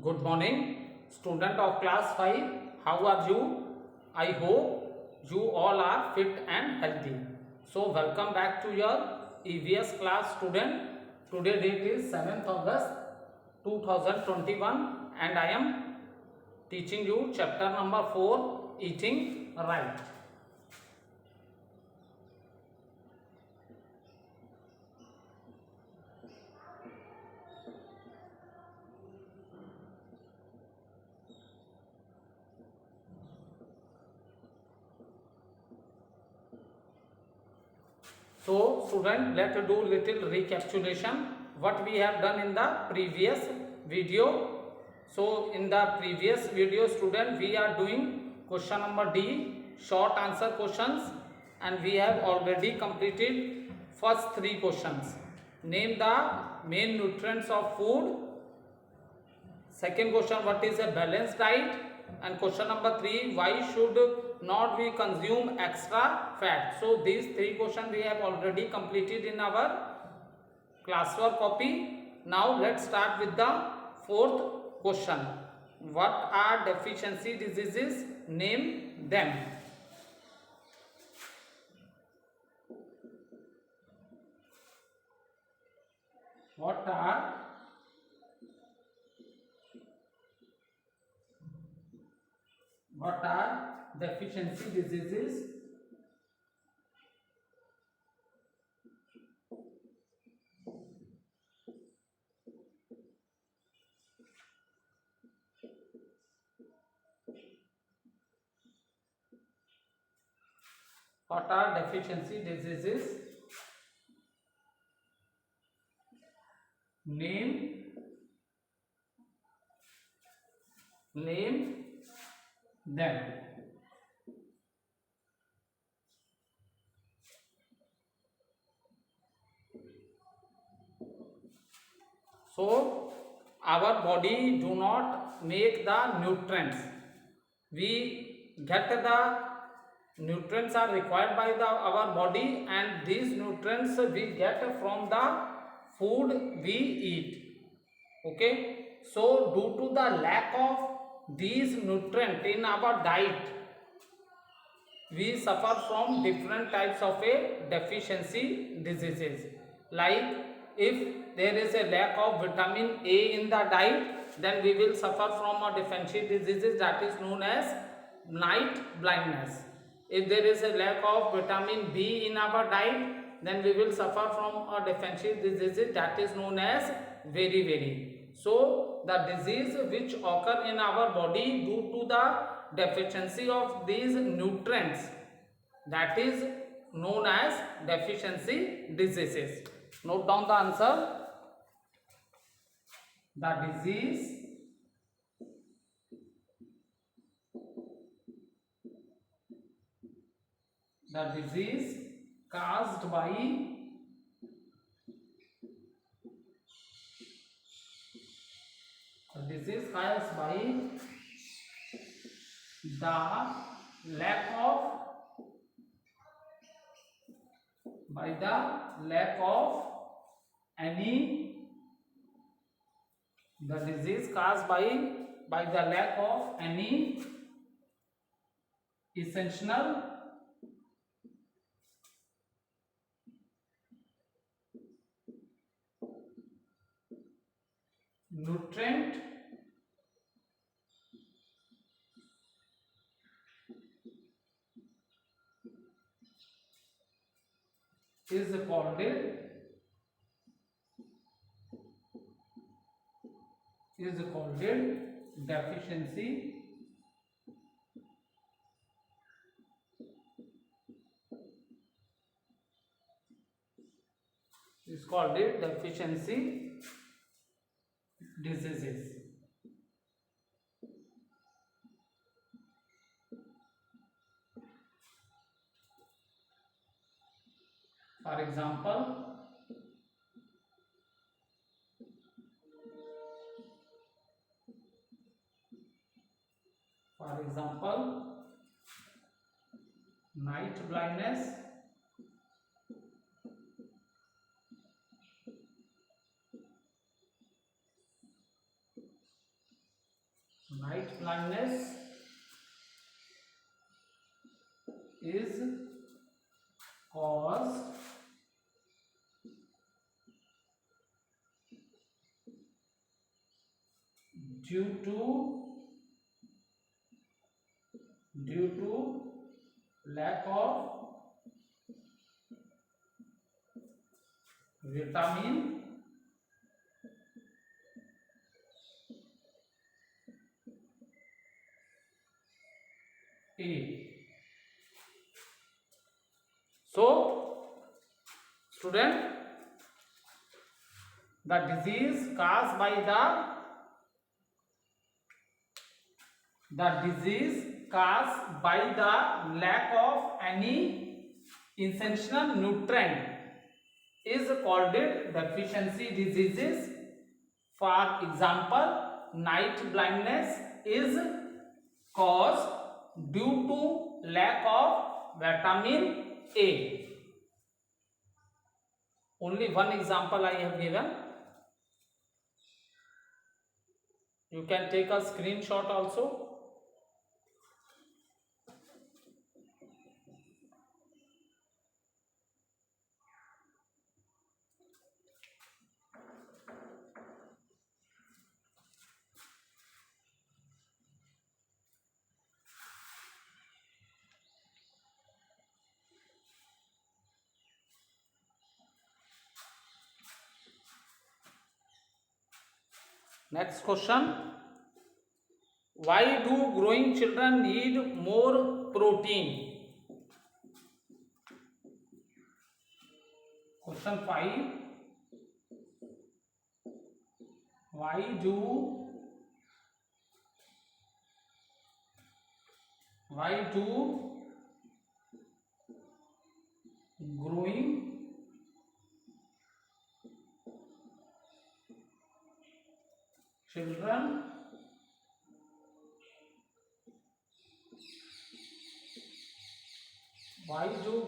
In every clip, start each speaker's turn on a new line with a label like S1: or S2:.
S1: Good morning, student of class 5. How are you? I hope you all are fit and healthy. So welcome back to your EVS class, student. Today date is 7th August 2021 and I am teaching you chapter number 4, Eating Right. So student, let's do little recapitulation what we have done in the previous video. So in the previous video, student, we are doing question number D, short answer questions, and we have already completed first 3 questions. Name the main nutrients of food. Second question, what is a balanced diet? And question number 3, why should not we consume extra fat? So these 3 questions we have already completed in our classwork copy. Now let's start with the 4th question. What are deficiency diseases? Name them. What are deficiency diseases? What are deficiency diseases? Name them. So our body do not make the nutrients. We get the nutrients are required by our body, and these nutrients we get from the food we eat. Okay, so due to the lack of these nutrients in our diet, we suffer from different types of a deficiency diseases. Like if there is a lack of vitamin A in the diet, then we will suffer from a deficiency diseases that is known as night blindness. If there is a lack of vitamin B in our diet, then we will suffer from a deficiency diseases that is known as very. So the disease which occur in our body due to the deficiency of these nutrients, that is known as deficiency diseases. Note down the answer. The disease caused by the lack of any the disease caused by the lack of any essential nutrient is called deficiency diseases. For example, night blindness, night blindness is caused due to lack of vitamin A. So student, the disease caused by the lack of any essential nutrient is called deficiency diseases. For example, night blindness is caused due to lack of vitamin A. Only one example I have given. You can take a screenshot also. Next question. Why do growing children need more protein? Question 5. Why do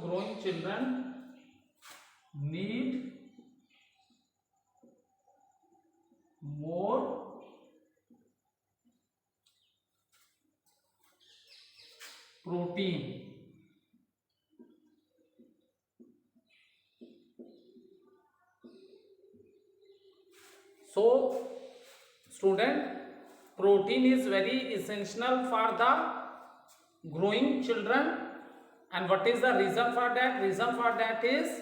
S1: growing children need more protein? So student, protein is very essential for the growing children. And what is the reason for that? Reason for that is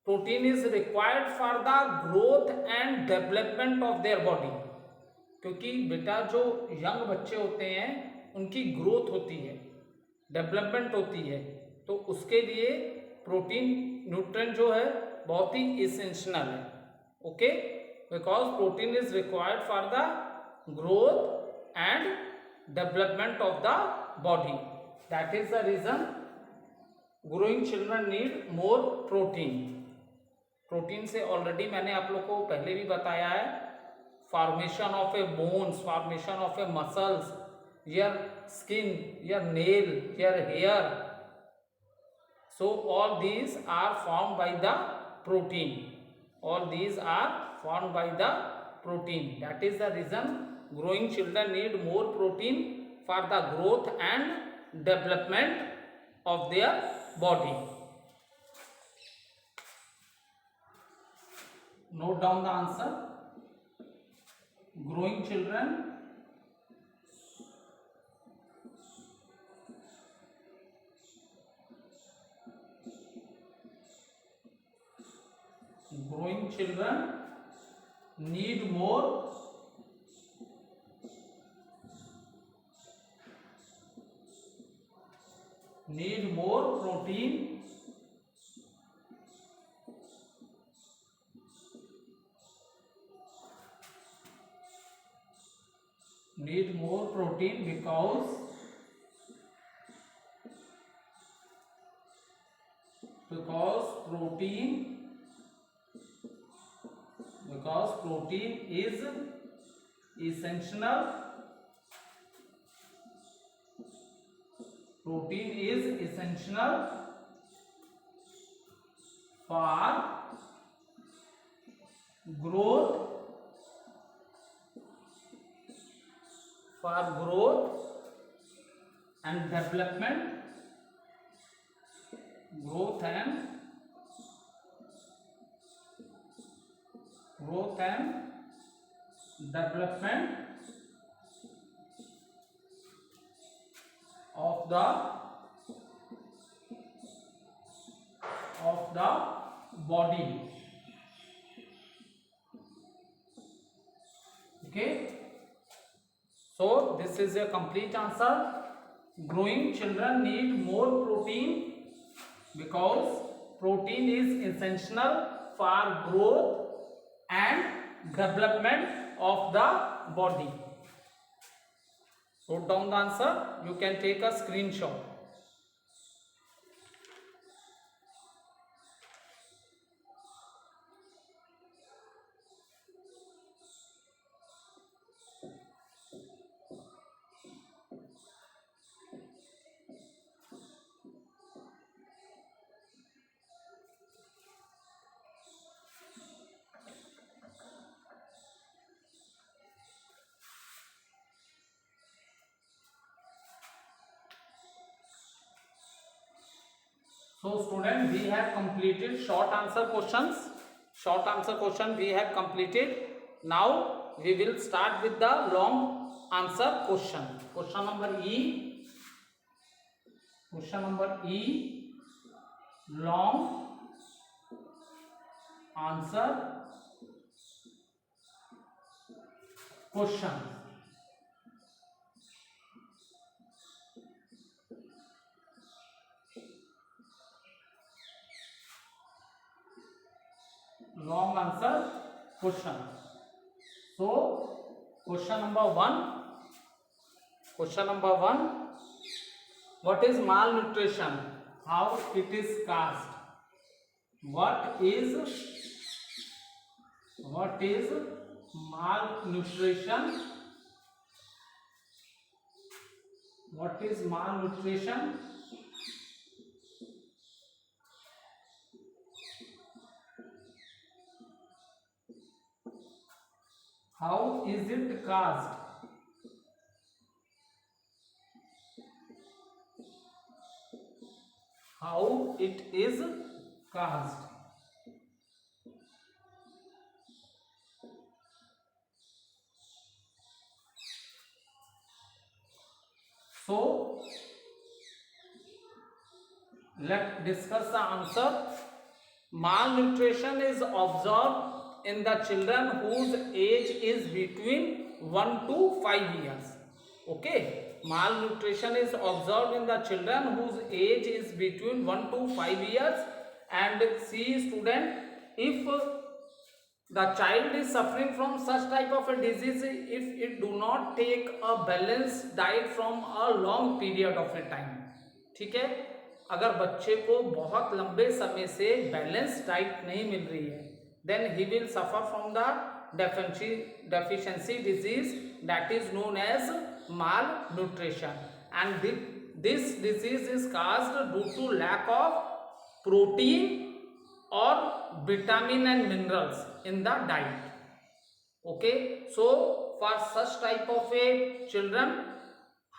S1: protein is required for the growth and development of their body. क्योंकि बेटा जो young बच्चे होते हैं उनकी growth होती है, development होती है, तो उसके लिए प्रोटीन न्यूट्रिएंट जो है बहुत ही इसेंशियल है. Okay, because protein is required for the growth and development of the body. That is the reason growing children need more protein. Protein से ऑलरेडी मैंने आप लोग को पहले भी बताया है, formation of a bones, formation of a muscles, your skin, your nail, your hair. So all these are formed by the protein. All these are formed by the protein. That is the reason growing children need more protein for the growth and development of their body. Note down the answer. Growing children need more protein because protein is essential for growth for growth and development, growth and development of the body. Okay, so this is a complete answer. Growing children need more protein because protein is essential for growth and development of the body. Wrote down the answer. You can take a screenshot. So student, we have completed short answer questions. Short answer question we have completed. Now we will start with the long answer question. Question number E. Question number E. Long answer question. Long answer question. So question number 1. Question number 1. What is malnutrition? How it is caused? What is malnutrition? What is malnutrition? How is it caused? How it is caused? So let's discuss the answer. Malnutrition is observed in the children whose age is between 1 to 5 years. Okay, malnutrition is observed in the children whose age is between 1 to 5 years. And see student, if the child is suffering from such type of a disease, if it do not take a balanced diet from a long period of a time, ठीक है, अगर बच्चे को बहुत लंबे समय से balance diet नहीं मिल रही है, then he will suffer from the deficiency disease that is known as malnutrition. And this disease is caused due to lack of protein or vitamin and minerals in the diet. Okay, so for such type of a children,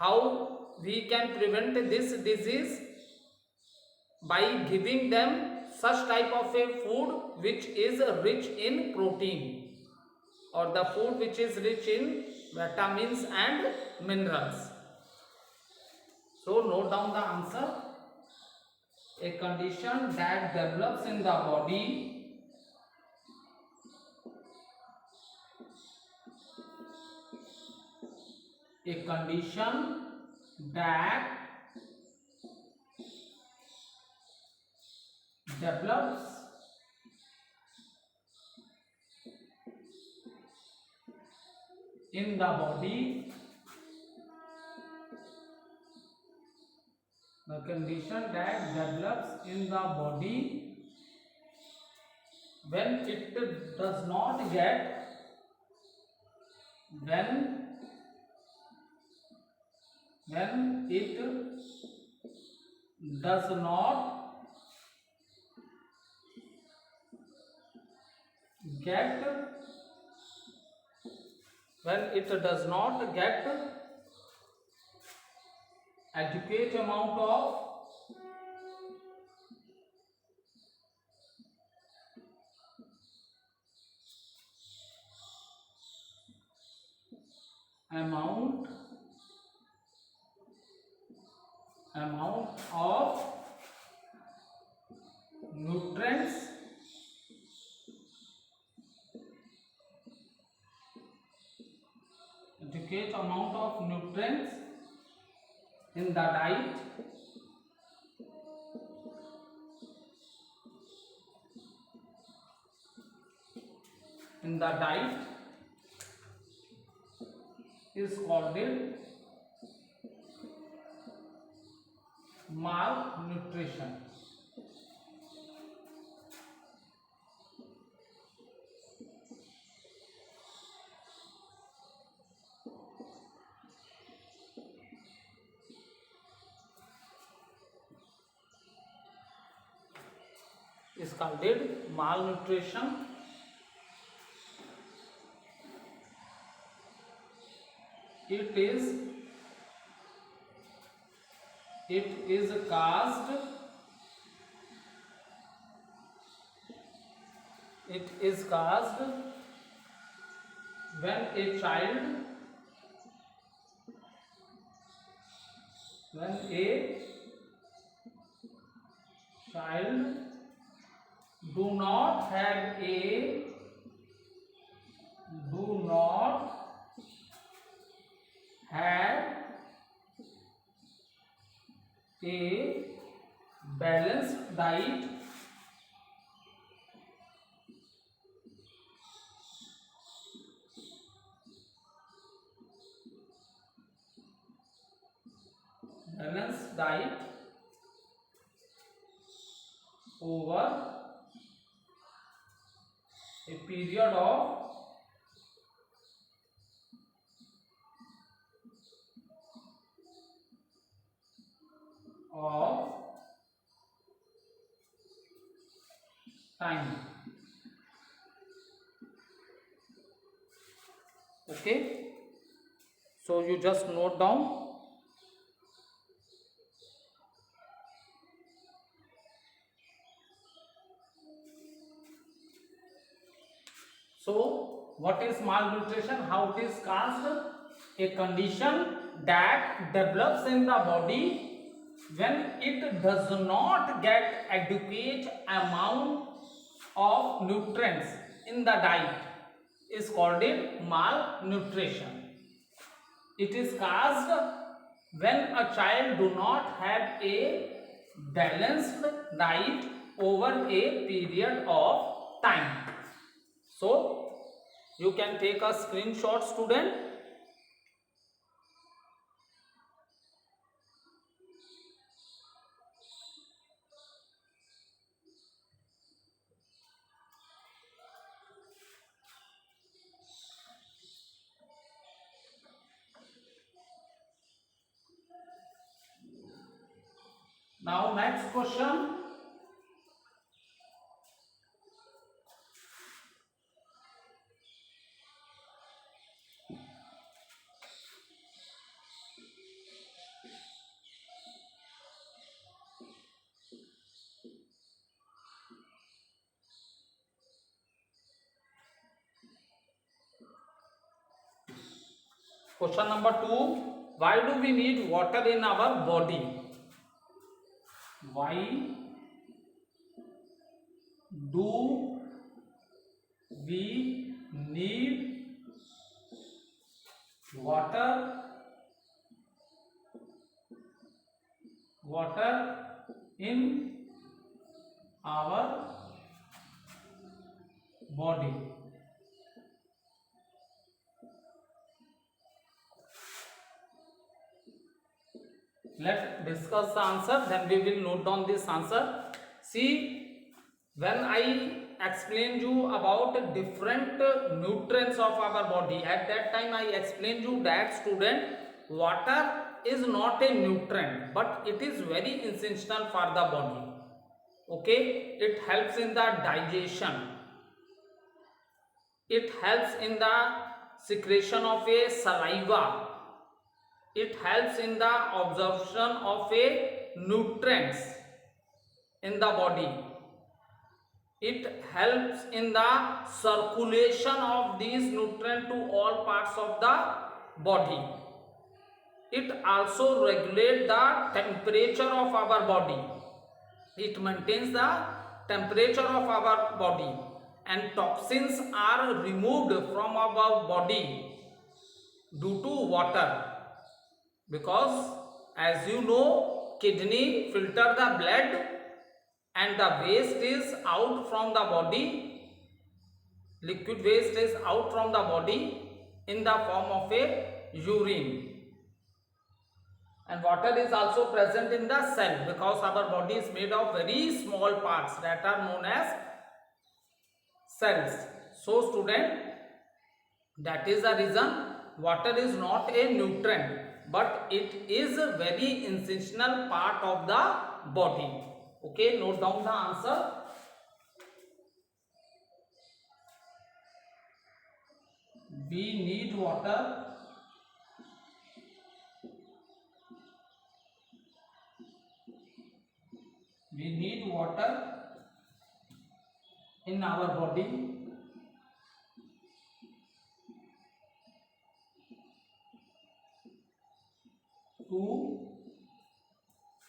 S1: how we can prevent this disease? By giving them such type of a food which is rich in protein, or the food which is rich in vitamins and minerals. So note down the answer. A condition that develops in the body a condition that develops in the body, the condition that develops in the body when it does not get when it does not get adequate amount of amount of nutrients adequate amount of nutrients in the diet is called malnutrition. Is called malnutrition. It is caused when a child do not have a balanced diet over a period of time. Okay, so you just note down. So what is malnutrition? How it is caused? A condition that develops in the body when it does not get adequate amount of nutrients in the diet is called malnutrition. It is caused when a child do not have a balanced diet over a period of time. So you can take a screenshot, student. Now next question. Question number 2. Why do we need water in our body? Why do we need water in our body? Let's discuss the answer, then we will note down this answer. See, when I explained you about different nutrients of our body, at that time I explained you that, student, water is not a nutrient, but it is very essential for the body. Okay, it helps in the digestion, it helps in the secretion of a saliva, it helps in the absorption of a nutrients in the body. It helps in the circulation of these nutrients to all parts of the body. It also regulates the temperature of our body. It maintains the temperature of our body, and toxins are removed from our body due to water, because as you know, kidney filter the blood and the waste is out from the body. Liquid waste is out from the body in the form of a urine, and water is also present in the cell, because our body is made of very small parts that are known as cells. So student, that is the reason water is not a nutrient, but it is a very essential part of the body. Okay, note down the answer. We need water in our body to,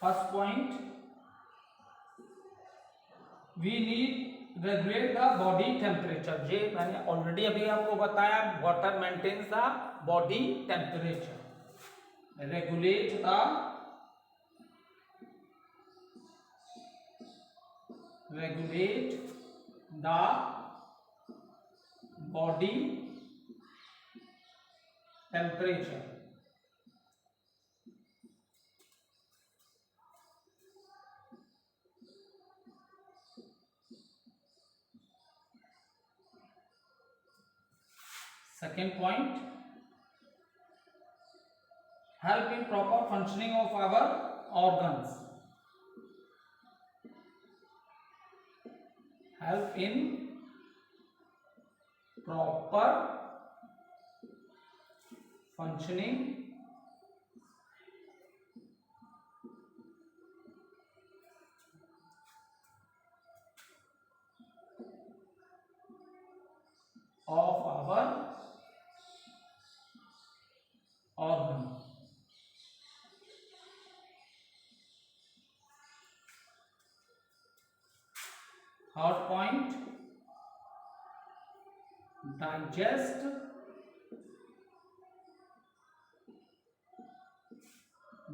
S1: first point, we need regulate the body temperature. ये मैंने already अभी आपको बताया, water maintains the body temperature. Regulate the body temperature. Second point, help in proper functioning of our organs. Help in proper functioning of our organ. Third point, digest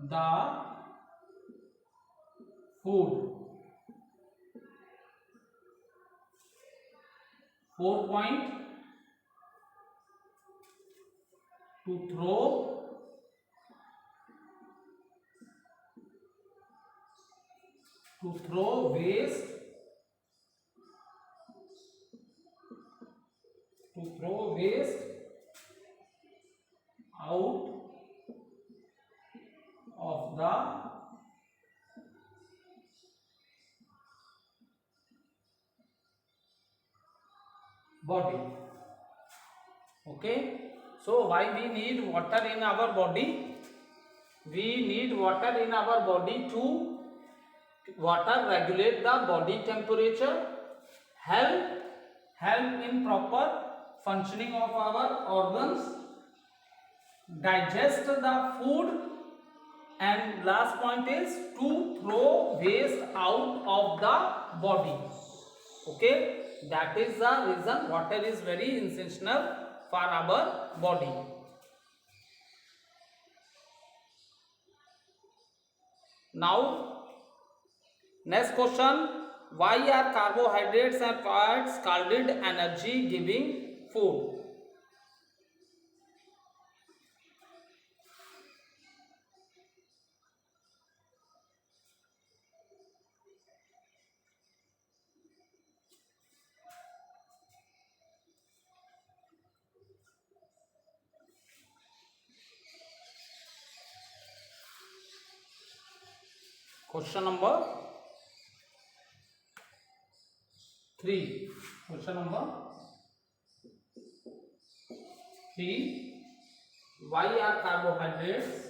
S1: the food. Fourth point, to throw waste out of the body. Okay, so why we need water in our body? We need water in our body to water regulate the body temperature, help in proper functioning of our organs, digest the food, and last point is to throw waste out of the body. Okay, that is the reason water is very essential for our body. Now next question, why are carbohydrates and fats called energy giving food? Question number 3. Question number 3. Why are carbohydrates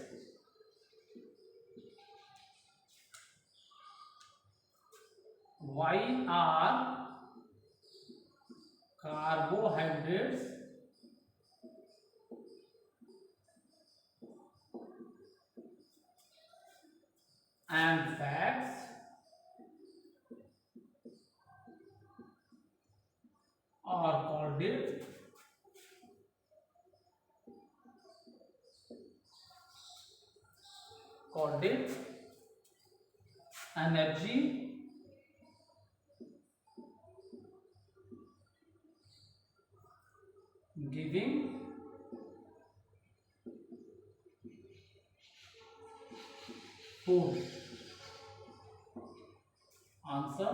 S1: why are carbohydrates and fats are called it energy giving food? Answer: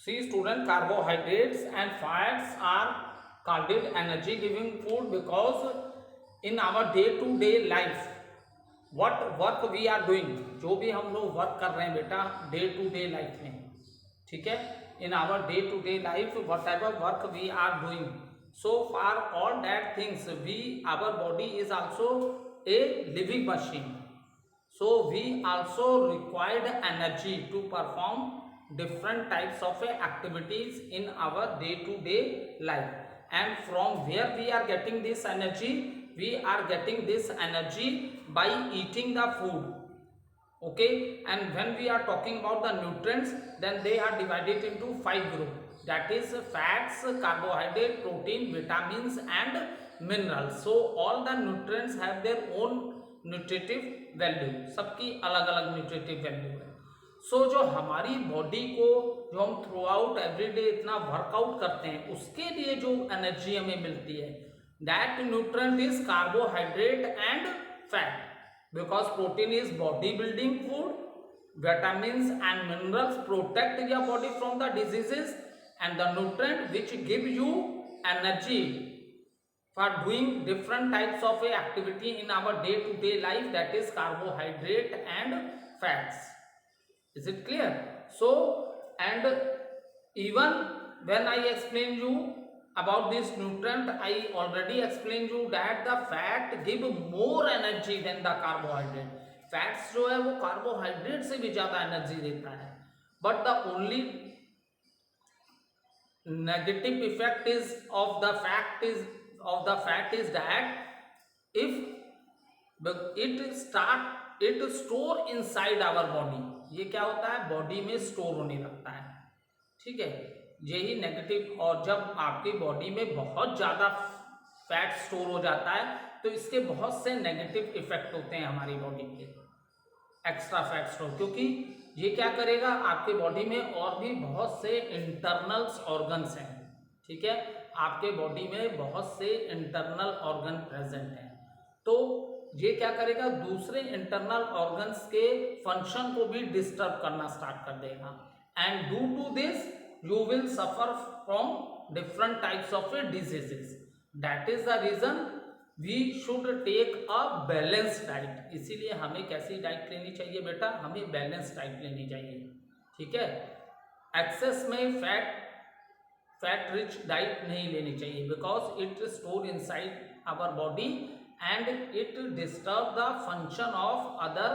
S1: see student, carbohydrates and fats are called energy giving food because in our day to day life what work we are doing, जो भी हम लोग work कर रहे हैं बेटा day to day life में, ठीक है, in our day to day life whatever work we are doing, so for all that things our body is also a living machine, so we also required energy to perform different types of activities in our day to day life. And from where we are getting this energy? We are getting this energy by eating the food. Okay, and when we are talking about the nutrients, then they are divided into 5 groups, that is fats, carbohydrate, protein, vitamins and minerals. So all the nutrients have their own nutritive value, सबकी अलग अलग nutritive value है. सो जो हमारी body को जो हम through out everyday इतना वर्कआउट करते हैं उसके लिए जो एनर्जी हमें मिलती है, that nutrient is carbohydrate and fat, because protein is body building food, vitamins and minerals protect your body from the diseases, and the nutrient which give you energy for doing different types of activity in our day to day life, that is carbohydrate and fats. Is it clear? So, and even when I explain you about this nutrient, I already explained you that the fat give more energy than the carbohydrate. Fats जो है वो carbohydrate से भी ज़्यादा energy देता है. But the only negative effect is of the fat is that if it store inside our body, ये क्या होता है, बॉडी में स्टोर होने लगता है, ठीक है, यही नेगेटिव. और जब आपकी बॉडी में बहुत ज़्यादा फैट स्टोर हो जाता है तो इसके बहुत से नेगेटिव इफेक्ट होते हैं हमारी बॉडी पे, एक्स्ट्रा फैट स्टोर, क्योंकि ये क्या करेगा, आपके बॉडी में और भी बहुत से इंटरनल्स ऑर्गन्स हैं, ठीक है, आपके बॉडी में बहुत से इंटरनल ऑर्गन प्रेजेंट हैं, तो ये क्या करेगा, दूसरे इंटरनल ऑर्गन्स के फंक्शन को भी डिस्टर्ब करना स्टार्ट कर देगा. And due to this you will suffer from different types of diseases. That is the reason we should take a balanced diet. इसीलिए हमें कैसी डाइट लेनी चाहिए बेटा, हमें बैलेंस डाइट लेनी चाहिए, ठीक है. एक्सेस में फैट रिच डाइट नहीं लेनी चाहिए, because it store inside our body and it disturb the function of other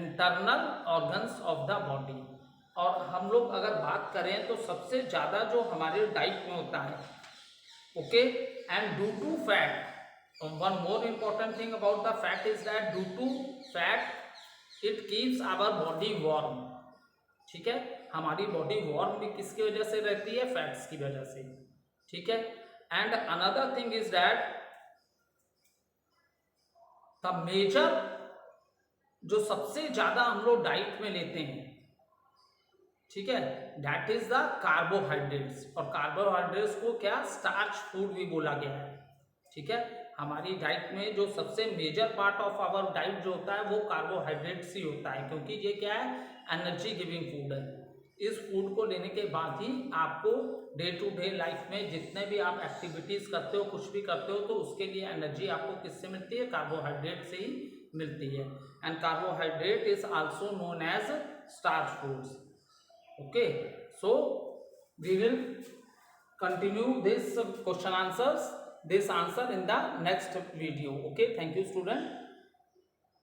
S1: internal organs of the body. और हम लोग अगर बात करें तो सबसे ज़्यादा जो हमारे डाइट में होता है, okay, and due to fat, one more important thing about the fat is that due to fat it keeps our body warm, ठीक है, हमारी बॉडी वार्म भी किसकी वजह से रहती है, फैट्स की वजह से, ठीक है. And another thing is that the major जो सबसे ज़्यादा हम लोग डाइट में लेते हैं, ठीक है, दैट इज द कार्बोहाइड्रेट्स. और कार्बोहाइड्रेट्स को क्या स्टार्च फूड भी बोला गया है, ठीक है. हमारी डाइट में जो सबसे major part of our diet जो होता है वो कार्बोहाइड्रेट्स ही होता है, क्योंकि ये क्या है, एनर्जी गिविंग फूड है. इस फूड को लेने के बाद ही आपको डे टू डे लाइफ में जितने भी आप एक्टिविटीज करते हो, कुछ भी करते हो, तो उसके लिए एनर्जी आपको किससे मिलती है, कार्बोहाइड्रेट से ही मिलती है. And carbohydrate is also known as starch foods. Okay, so we will continue this question answers, this answer in the next video. Okay, thank you student.